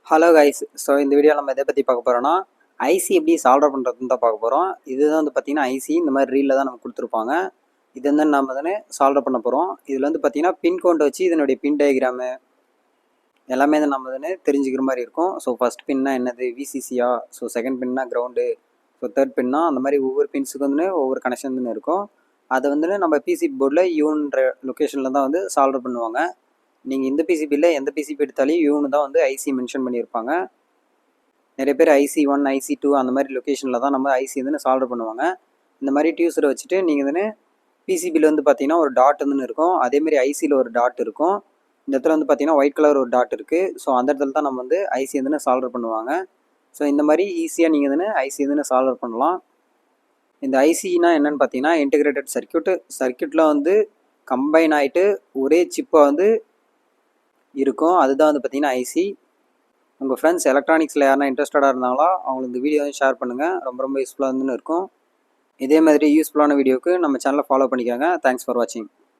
Hello guys. So இந்த video நம்ம எதை பற்றி பார்க்க போகிறோன்னா ஐசி எப்படி சால்வ் பண்ணுறதுன்னு தான் பார்க்க போகிறோம். இதுதான் வந்து பார்த்திங்கன்னா ஐசி இந்த மாதிரி ரீலில் தான் நமக்கு கொடுத்துருப்பாங்க. இது வந்து நம்ம தானே சால்வ் பண்ண போகிறோம். இதில் வந்து பார்த்திங்கன்னா பின் கவுண்ட் வச்சு இதனுடைய பின் டயக்ராமு எல்லாமே நம்ம தானே தெரிஞ்சுக்கிற மாதிரி இருக்கும். ஸோ ஃபஸ்ட் பின்னா என்னது விசிசியா, ஸோ செகண்ட் பின்னா கிரவுண்டு, ஸோ தேர்ட் பின்னா அந்த மாதிரி ஒவ்வொரு பின்ஸுக்கு வந்து ஒவ்வொரு கனெக்ஷன் இருக்கும். அதை வந்து நம்ம பிசி போர்டில் யூன்ற லொக்கேஷனில் தான் வந்து சால்வ் பண்ணுவாங்க. நீங்கள் இந்த பிசிபியில் எந்த பிசிபி எடுத்தாலும் யூன்னு தான் வந்து ஐசி மென்ஷன் பண்ணியிருப்பாங்க. நிறைய பேர் IC1 IC2 அந்த மாதிரி லொக்கேஷனில் தான் நம்ம ஐசி வந்து சால்வ் பண்ணுவாங்க. இந்த மாதிரி டியூஸரை வச்சுட்டு நீங்கள் வந்து பிசிபியில் வந்து பார்த்தீங்கன்னா ஒரு டாட் வந்து இருக்கும். அதேமாதிரி ஐசியில் ஒரு டாட் இருக்கும். இந்த இடத்துல வந்து பார்த்தீங்கன்னா ஒயிட் கலர் ஒரு டாட் இருக்குது. ஸோ அந்த இடத்துல தான் நம்ம வந்து ஐசி வந்து சால்வ் பண்ணுவாங்க. ஸோ இந்த மாதிரி ஈஸியாக நீங்கள் வந்து ஐசி வந்து சால்வ் பண்ணலாம். இந்த ஐசினா என்னென்னு பார்த்தீங்கன்னா இன்டிகிரேட்டட் சர்க்கியூட்டில் வந்து கம்பைன் ஆகிட்டு ஒரே சிப்பை வந்து இருக்கும். அதுதான் வந்து பார்த்தீங்கன்னா ஐசி. உங்கள் ஃப்ரெண்ட்ஸ் எலக்ட்ரானிக்ஸில் யாருனா இன்ட்ரெஸ்டடாக இருந்தாங்களோ அவங்களுக்கு இந்த வீடியோ வந்து ஷேர் பண்ணுங்கள். ரொம்ப ரொம்ப யூஸ்ஃபுல்லாக இருந்துன்னு இருக்கும். இதே மாதிரி யூஸ்ஃபுல்லான வீடியோவுக்கு நம்ம சேனலை ஃபாலோ பண்ணிக்கோங்க. தேங்க்ஸ் ஃபார் வாட்சிங்.